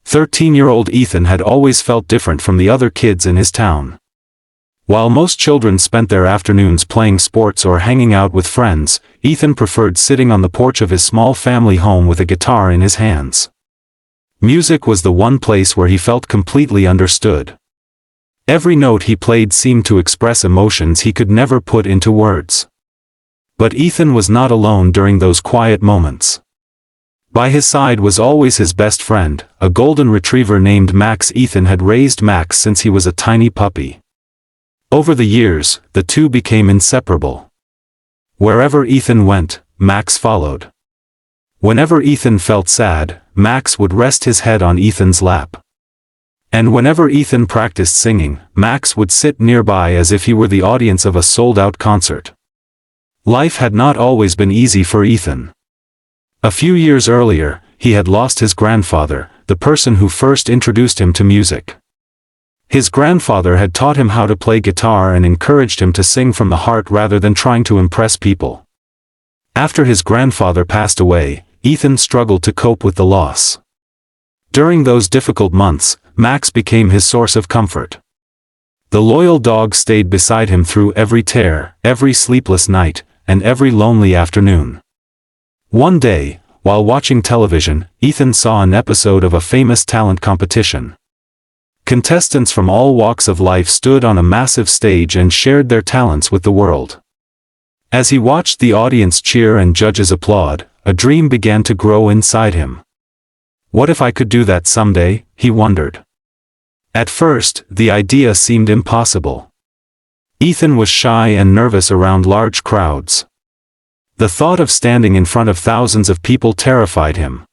13-year-old Ethan had always felt different from the other kids in his town. While most children spent their afternoons playing sports or hanging out with friends, Ethan preferred sitting on the porch of his small family home with a guitar in his hands. Music was the one place where he felt completely understood. Every note he played seemed to express emotions he could never put into words. But Ethan was not alone during those quiet moments. By his side was always his best friend, a golden retriever named Max. Ethan had raised Max since he was a tiny puppy. Over the years, the two became inseparable. Wherever Ethan went, Max followed. Whenever Ethan felt sad, Max would rest his head on Ethan's lap. And whenever Ethan practiced singing, Max would sit nearby as if he were the audience of a sold-out concert. Life had not always been easy for Ethan. A few years earlier, he had lost his grandfather, the person who first introduced him to music. His grandfather had taught him how to play guitar and encouraged him to sing from the heart rather than trying to impress people. After his grandfather passed away, Ethan struggled to cope with the loss. During those difficult months, Max became his source of comfort. The loyal dog stayed beside him through every tear, every sleepless night, and every lonely afternoon. One day, while watching television, Ethan saw an episode of a famous talent competition. Contestants from all walks of life stood on a massive stage and shared their talents with the world. As he watched the audience cheer and judges applaud, a dream began to grow inside him. What if I could do that someday, he wondered. At first, the idea seemed impossible. Ethan was shy and nervous around large crowds. The thought of standing in front of thousands of people terrified him.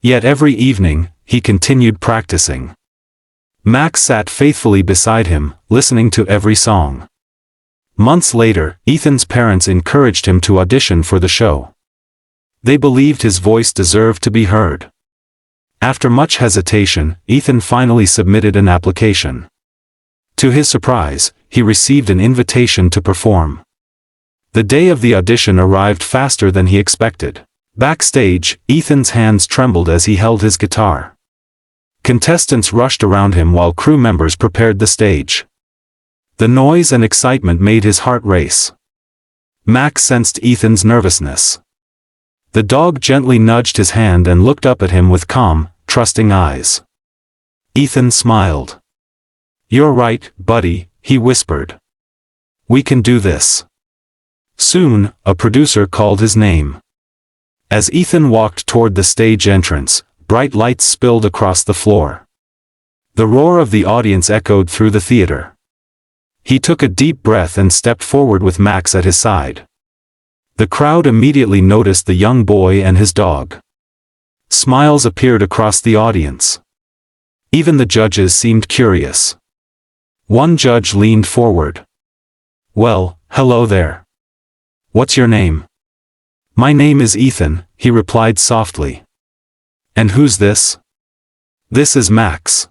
Yet every evening, he continued practicing. Max sat faithfully beside him, listening to every song. Months later, Ethan's parents encouraged him to audition for the show. They believed his voice deserved to be heard. After much hesitation, Ethan finally submitted an application. To his surprise, he received an invitation to perform. The day of the audition arrived faster than he expected. Backstage, Ethan's hands trembled as he held his guitar. Contestants rushed around him while crew members prepared the stage. The noise and excitement made his heart race. Max sensed Ethan's nervousness. The dog gently nudged his hand and looked up at him with calm, trusting eyes. Ethan smiled. "You're right, buddy," he whispered. "We can do this." Soon, a producer called his name. As Ethan walked toward the stage entrance, bright lights spilled across the floor. The roar of the audience echoed through the theater. He took a deep breath and stepped forward with Max at his side. The crowd immediately noticed the young boy and his dog. Smiles appeared across the audience. Even the judges seemed curious. One judge leaned forward. "Well, hello there. What's your name?" "My name is Ethan," he replied softly. "And who's this?" "This is Max.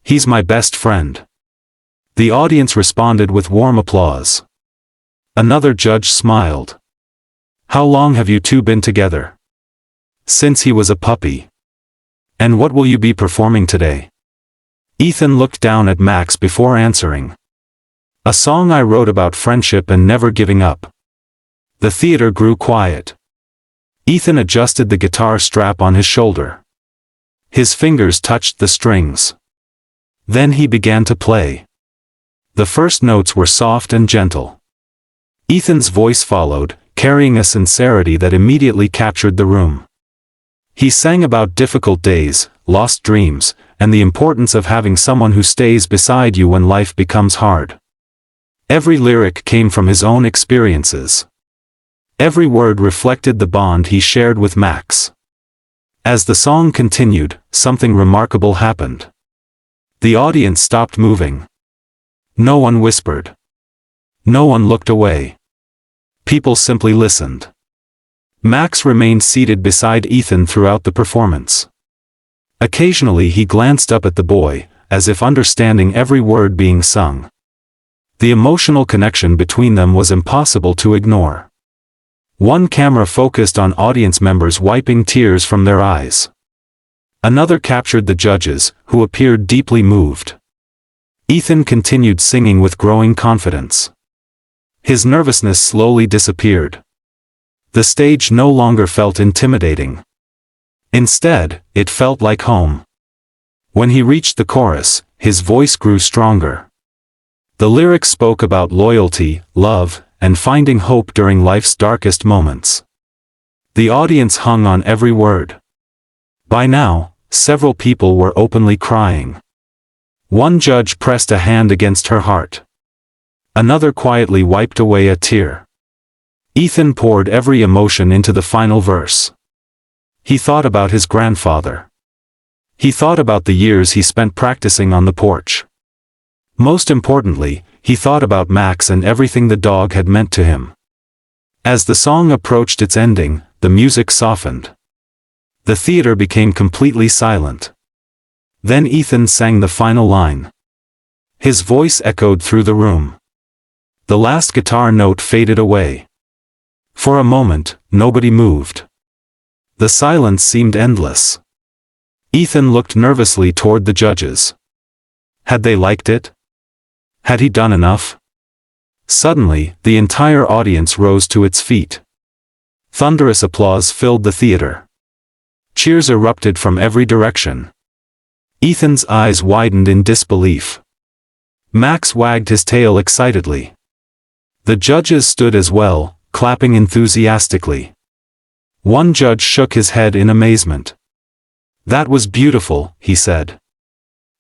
He's my best friend." The audience responded with warm applause. Another judge smiled. "How long have you two been together?" "Since he was a puppy." "And what will you be performing today?" Ethan looked down at Max before answering. "A song I wrote about friendship and never giving up." The theater grew quiet. Ethan adjusted the guitar strap on his shoulder. His fingers touched the strings. Then he began to play. The first notes were soft and gentle. Ethan's voice followed, carrying a sincerity that immediately captured the room. He sang about difficult days, lost dreams, and the importance of having someone who stays beside you when life becomes hard. Every lyric came from his own experiences. Every word reflected the bond he shared with Max. As the song continued, something remarkable happened. The audience stopped moving. No one whispered. No one looked away. People simply listened. Max remained seated beside Ethan throughout the performance. Occasionally he glanced up at the boy, as if understanding every word being sung. The emotional connection between them was impossible to ignore. One camera focused on audience members wiping tears from their eyes. Another captured the judges, who appeared deeply moved. Ethan continued singing with growing confidence. His nervousness slowly disappeared. The stage no longer felt intimidating. Instead, it felt like home. When he reached the chorus, his voice grew stronger. The lyrics spoke about loyalty, love, and finding hope during life's darkest moments. The audience hung on every word. By now, several people were openly crying. One judge pressed a hand against her heart. Another quietly wiped away a tear. Ethan poured every emotion into the final verse. He thought about his grandfather. He thought about the years he spent practicing on the porch. Most importantly, he thought about Max and everything the dog had meant to him. As the song approached its ending, the music softened. The theater became completely silent. Then Ethan sang the final line. His voice echoed through the room. The last guitar note faded away. For a moment, nobody moved. The silence seemed endless. Ethan looked nervously toward the judges. Had they liked it? Had he done enough? Suddenly, the entire audience rose to its feet. Thunderous applause filled the theater. Cheers erupted from every direction. Ethan's eyes widened in disbelief. Max wagged his tail excitedly. The judges stood as well, clapping enthusiastically. One judge shook his head in amazement. "That was beautiful," he said.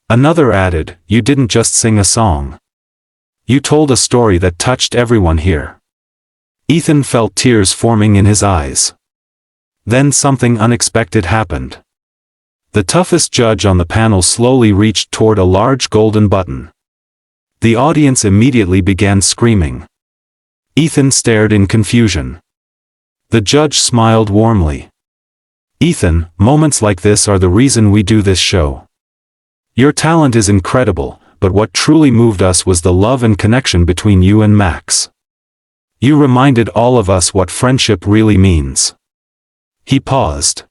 Another added, "You didn't just sing a song. You told a story that touched everyone here." Ethan felt tears forming in his eyes. Then something unexpected happened. The toughest judge on the panel slowly reached toward a large golden button. The audience immediately began screaming. Ethan stared in confusion. The judge smiled warmly. "Ethan, moments like this are the reason we do this show. Your talent is incredible, but what truly moved us was the love and connection between you and Max. You reminded all of us what friendship really means." He paused.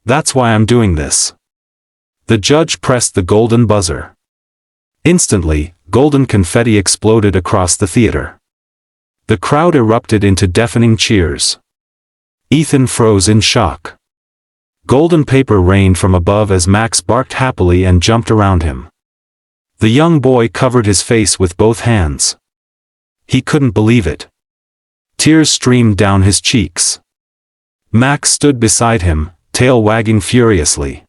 "That's why I'm doing this." The judge pressed the golden buzzer. Instantly, golden confetti exploded across the theater. The crowd erupted into deafening cheers. Ethan froze in shock. Golden paper rained from above as Max barked happily and jumped around him. The young boy covered his face with both hands. He couldn't believe it. Tears streamed down his cheeks. Max stood beside him, tail wagging furiously.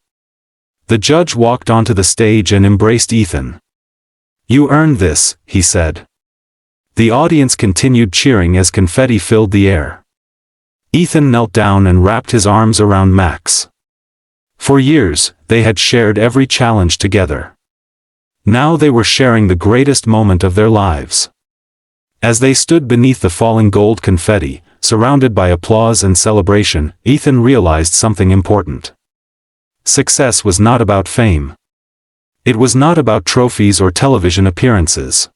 The judge walked onto the stage and embraced Ethan. "You earned this," he said. The audience continued cheering as confetti filled the air. Ethan knelt down and wrapped his arms around Max. For years, they had shared every challenge together. Now they were sharing the greatest moment of their lives. As they stood beneath the falling gold confetti, surrounded by applause and celebration, Ethan realized something important. Success was not about fame. It was not about trophies or television appearances.